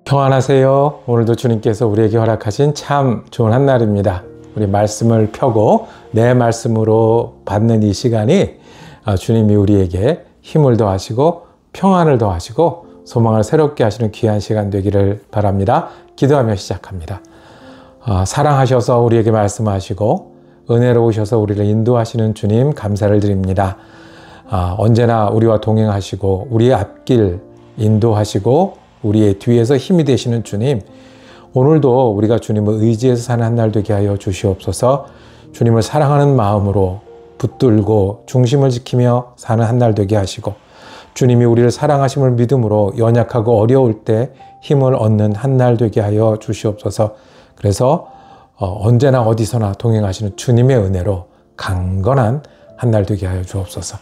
평안하세요. 오늘도 주님께서 우리에게 허락하신 참 좋은 한날입니다. 우리 말씀을 펴고 내 말씀으로 받는 이 시간이 주님이 우리에게 힘을 더하시고 평안을 더하시고 소망을 새롭게 하시는 귀한 시간 되기를 바랍니다. 기도하며 시작합니다. 사랑하셔서 우리에게 말씀하시고 은혜로우셔서 우리를 인도하시는 주님 감사를 드립니다. 언제나 우리와 동행하시고 우리의 앞길 인도하시고 우리의 뒤에서 힘이 되시는 주님, 오늘도 우리가 주님을 의지해서 사는 한날 되게 하여 주시옵소서. 주님을 사랑하는 마음으로 붙들고 중심을 지키며 사는 한날 되게 하시고, 주님이 우리를 사랑하심을 믿음으로 연약하고 어려울 때 힘을 얻는 한날 되게 하여 주시옵소서. 그래서 언제나 어디서나 동행하시는 주님의 은혜로 강건한 한날 되게 하여 주옵소서.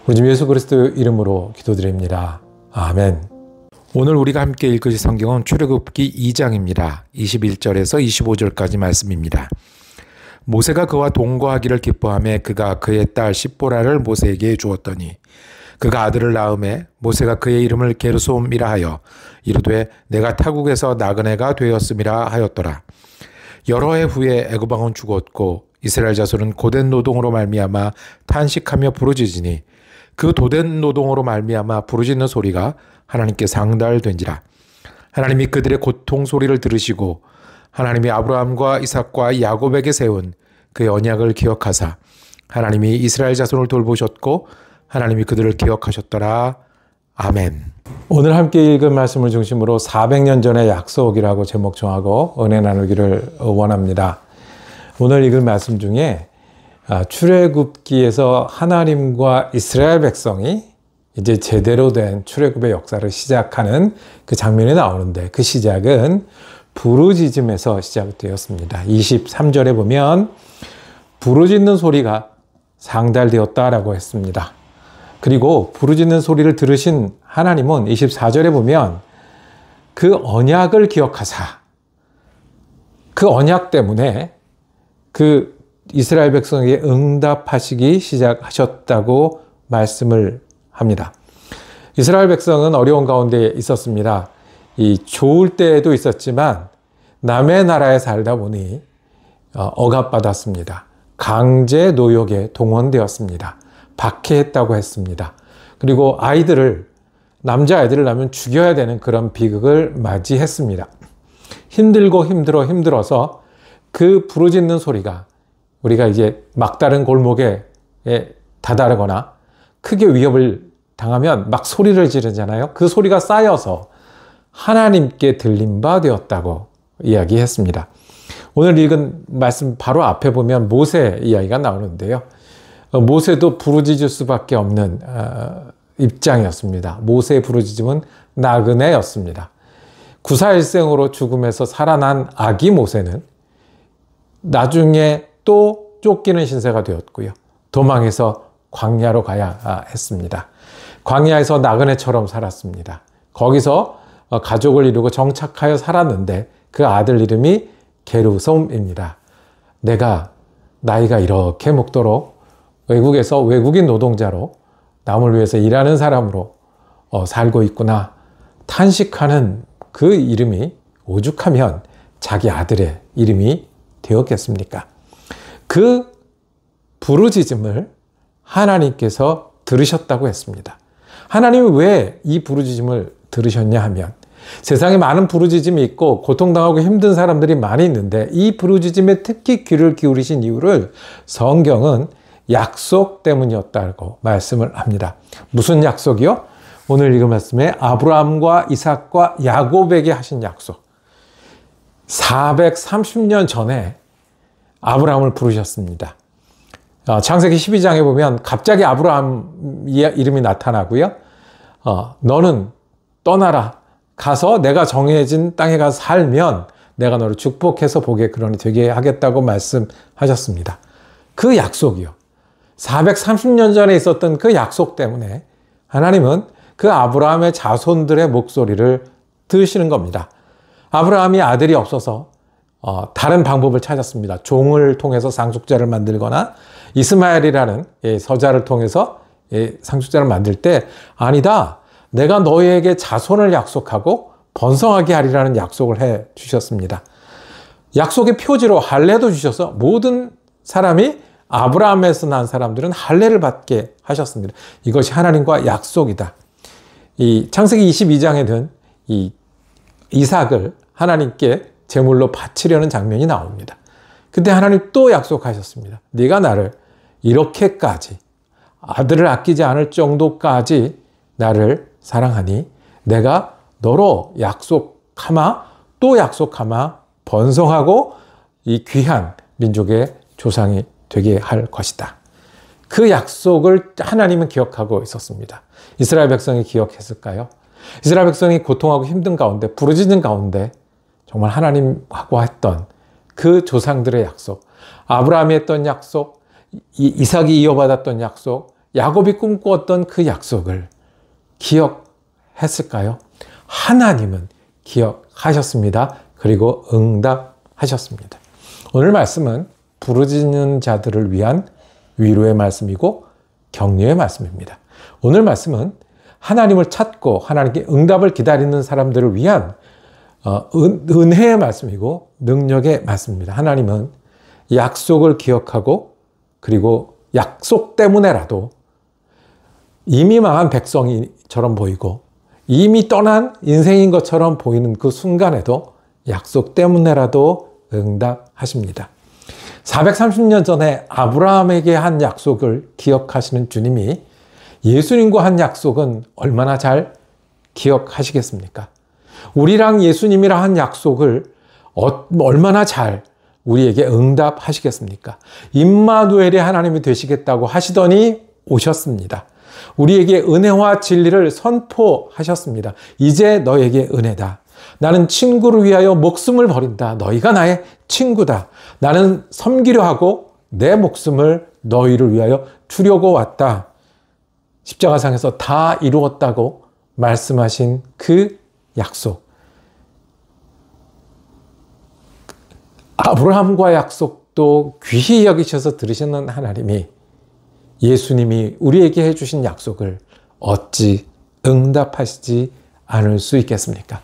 우리 주 예수 그리스도 이름으로 기도드립니다. 아멘. 오늘 우리가 함께 읽으실 성경은 출애굽기 2장입니다. 21절에서 25절까지 말씀입니다. 모세가 그와 동거하기를 기뻐하며 그가 그의 딸 십보라를 모세에게 주었더니 그가 아들을 낳음에 모세가 그의 이름을 게르솜이라 하여 이르되 내가 타국에서 나그네가 되었음이라 하였더라. 여러 해 후에 애굽 왕은 죽었고 이스라엘 자손은 고된 노동으로 말미암아 탄식하며 부르짖으니 그 도된 노동으로 말미암아 부르짖는 소리가 하나님께 상달된지라. 하나님이 그들의 고통 소리를 들으시고 하나님이 아브라함과 이삭과 야곱에게 세운 그의 언약을 기억하사 하나님이 이스라엘 자손을 돌보셨고 하나님이 그들을 기억하셨더라. 아멘. 오늘 함께 읽은 말씀을 중심으로 400년 전의 약속이라고 제목 정하고 은혜 나누기를 원합니다. 오늘 읽은 말씀 중에 출애굽기에서 하나님과 이스라엘 백성이 이제 제대로 된 출애굽의 역사를 시작하는 그 장면이 나오는데, 그 시작은 부르짖음에서 시작되었습니다. 23절에 보면 부르짖는 소리가 상달되었다라고 했습니다. 그리고 부르짖는 소리를 들으신 하나님은 24절에 보면 그 언약을 기억하사, 그 언약 때문에 그 이스라엘 백성에게 응답하시기 시작하셨다고 말씀을 합니다. 이스라엘 백성은 어려운 가운데 있었습니다. 이 좋을 때에도 있었지만 남의 나라에 살다 보니 억압받았습니다. 강제 노역에 동원되었습니다. 박해했다고 했습니다. 그리고 남자아이들을 낳으면 죽여야 되는 그런 비극을 맞이했습니다. 힘들어서 그 부르짖는 소리가 우리가 이제 막다른 골목에 다다르거나 크게 위협을 당하면 막 소리를 지르잖아요. 그 소리가 쌓여서 하나님께 들린 바 되었다고 이야기했습니다. 오늘 읽은 말씀 바로 앞에 보면 모세 이야기가 나오는데요. 모세도 부르짖을 수밖에 없는 입장이었습니다. 모세의 부르짖음은 나그네였습니다. 구사일생으로 죽음에서 살아난 아기 모세는 나중에 또 쫓기는 신세가 되었고요. 도망해서 광야로 가야 했습니다. 광야에서 나그네처럼 살았습니다. 거기서 가족을 이루고 정착하여 살았는데 그 아들 이름이 게르솜입니다. 내가 나이가 이렇게 먹도록 외국에서 외국인 노동자로 남을 위해서 일하는 사람으로 살고 있구나. 탄식하는 그 이름이 오죽하면 자기 아들의 이름이 되었겠습니까? 그 부르짖음을 하나님께서 들으셨다고 했습니다. 하나님이 왜 이 부르짖음을 들으셨냐 하면, 세상에 많은 부르짖음이 있고 고통당하고 힘든 사람들이 많이 있는데 이 부르짖음에 특히 귀를 기울이신 이유를 성경은 약속 때문이었다고 말씀을 합니다. 무슨 약속이요? 오늘 읽은 말씀에 아브라함과 이삭과 야곱에게 하신 약속. 430년 전에 아브라함을 부르셨습니다. 창세기 12장에 보면 갑자기 아브라함 이름이 나타나고요. 너는 떠나라. 가서 내가 정해진 땅에 가서 살면 내가 너를 축복해서 복의 근원이 되게 하겠다고 말씀하셨습니다. 그 약속이요. 430년 전에 있었던 그 약속 때문에 하나님은 그 아브라함의 자손들의 목소리를 들으시는 겁니다. 아브라함이 아들이 없어서 다른 방법을 찾았습니다. 종을 통해서 상속자를 만들거나 이스마엘이라는 서자를 통해서 상속자를 만들 때, 아니다, 내가 너희에게 자손을 약속하고 번성하게 하리라는 약속을 해 주셨습니다. 약속의 표지로 할례도 주셔서 모든 사람이 아브라함에서 난 사람들은 할례를 받게 하셨습니다. 이것이 하나님과 약속이다. 이 창세기 22장에는 이 이삭을 하나님께 제물로 바치려는 장면이 나옵니다. 근데 하나님 또 약속하셨습니다. 네가 나를 이렇게까지 아들을 아끼지 않을 정도까지 나를 사랑하니 내가 너로 약속하마 또 약속하마 번성하고 이 귀한 민족의 조상이 되게 할 것이다. 그 약속을 하나님은 기억하고 있었습니다. 이스라엘 백성이 기억했을까요? 이스라엘 백성이 고통하고 힘든 가운데 부르짖는 가운데 정말 하나님하고 했던 그 조상들의 약속, 아브라함이 했던 약속, 이삭이 이어받았던 약속, 야곱이 꿈꾸었던 그 약속을 기억했을까요? 하나님은 기억하셨습니다. 그리고 응답하셨습니다. 오늘 말씀은 부르짖는 자들을 위한 위로의 말씀이고 격려의 말씀입니다. 오늘 말씀은 하나님을 찾고 하나님께 응답을 기다리는 사람들을 위한 은혜의 말씀이고 능력의 말씀입니다. 하나님은 약속을 기억하고 그리고 약속 때문에라도 이미 망한 백성이처럼 보이고 이미 떠난 인생인 것처럼 보이는 그 순간에도 약속 때문에라도 응답하십니다. 430년 전에 아브라함에게 한 약속을 기억하시는 주님이 예수님과 한 약속은 얼마나 잘 기억하시겠습니까? 우리랑 예수님이랑 한 약속을 얼마나 잘 우리에게 응답하시겠습니까? 임마누엘의 하나님이 되시겠다고 하시더니 오셨습니다. 우리에게 은혜와 진리를 선포하셨습니다. 이제 너에게 은혜다. 나는 친구를 위하여 목숨을 버린다. 너희가 나의 친구다. 나는 섬기려 하고 내 목숨을 너희를 위하여 주려고 왔다. 십자가상에서 다 이루었다고 말씀하신 그 약속. 아브라함과 약속도 귀히 여기셔서 들으시는 하나님이 예수님이 우리에게 해주신 약속을 어찌 응답하시지 않을 수 있겠습니까?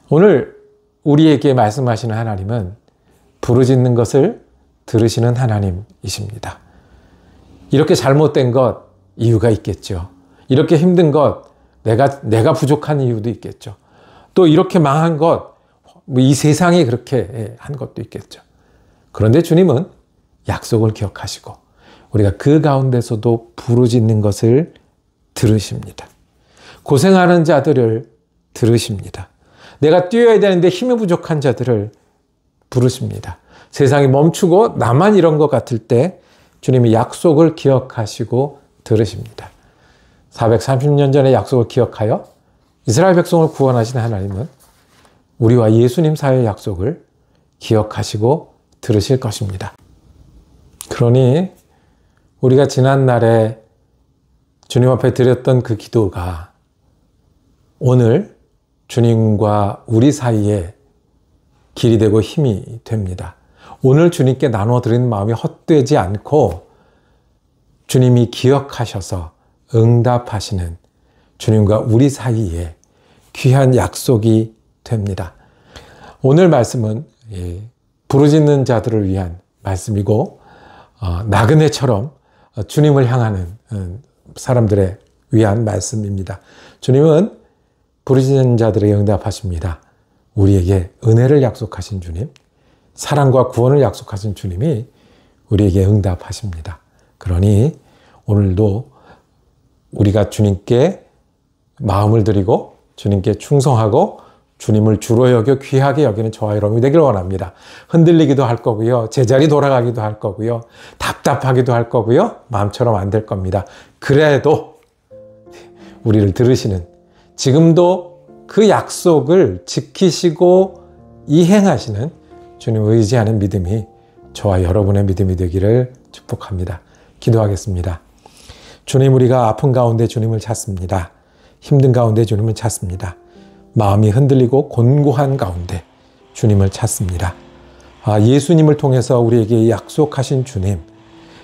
오늘 우리에게 말씀하시는 하나님은 부르짖는 것을 들으시는 하나님이십니다. 이렇게 잘못된 것 이유가 있겠죠. 이렇게 힘든 것 내가 부족한 이유도 있겠죠. 또 이렇게 망한 것 이 세상이 그렇게 한 것도 있겠죠. 그런데 주님은 약속을 기억하시고 우리가 그 가운데서도 부르짖는 것을 들으십니다. 고생하는 자들을 들으십니다. 내가 뛰어야 되는데 힘이 부족한 자들을 부르십니다. 세상이 멈추고 나만 이런 것 같을 때 주님이 약속을 기억하시고 들으십니다. 430년 전의 약속을 기억하여 이스라엘 백성을 구원하신 하나님은 우리와 예수님 사이의 약속을 기억하시고 들으실 것입니다. 그러니 우리가 지난날에 주님 앞에 드렸던 그 기도가 오늘 주님과 우리 사이에 길이 되고 힘이 됩니다. 오늘 주님께 나눠드리는 마음이 헛되지 않고 주님이 기억하셔서 응답하시는 주님과 우리 사이에 귀한 약속이 됩니다. 오늘 말씀은 부르짖는 자들을 위한 말씀이고 나그네처럼 주님을 향하는 사람들에 위한 말씀입니다. 주님은 부르짖는 자들에게 응답하십니다. 우리에게 은혜를 약속하신 주님, 사랑과 구원을 약속하신 주님이 우리에게 응답하십니다. 그러니 오늘도 우리가 주님께 마음을 드리고 주님께 충성하고 주님을 주로 여겨 귀하게 여기는 저와 여러분이 되기를 원합니다. 흔들리기도 할 거고요. 제자리 돌아가기도 할 거고요. 답답하기도 할 거고요. 마음처럼 안 될 겁니다. 그래도 우리를 들으시는 지금도 그 약속을 지키시고 이행하시는 주님을 의지하는 믿음이 저와 여러분의 믿음이 되기를 축복합니다. 기도하겠습니다. 주님, 우리가 아픈 가운데 주님을 찾습니다. 힘든 가운데 주님을 찾습니다. 마음이 흔들리고 곤고한 가운데 주님을 찾습니다. 예수님을 통해서 우리에게 약속하신 주님,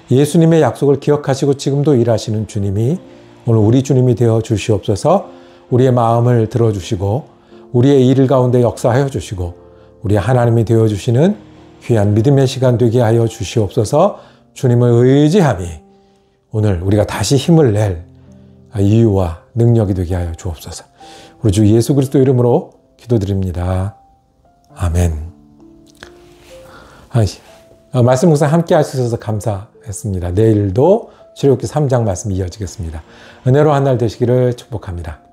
예수님의 약속을 기억하시고 지금도 일하시는 주님이 오늘 우리 주님이 되어 주시옵소서. 우리의 마음을 들어주시고 우리의 일 가운데 역사하여 주시고 우리 하나님이 되어주시는 귀한 믿음의 시간 되게 하여 주시옵소서. 주님을 의지함이 오늘 우리가 다시 힘을 낼 이유와 능력이 되게 하여 주옵소서. 우리 주 예수 그리스도 이름으로 기도드립니다. 아멘. 말씀 묵상 함께 하셔서 감사했습니다. 내일도 출애굽기 3장 말씀 이어지겠습니다. 은혜로 한 날 되시기를 축복합니다.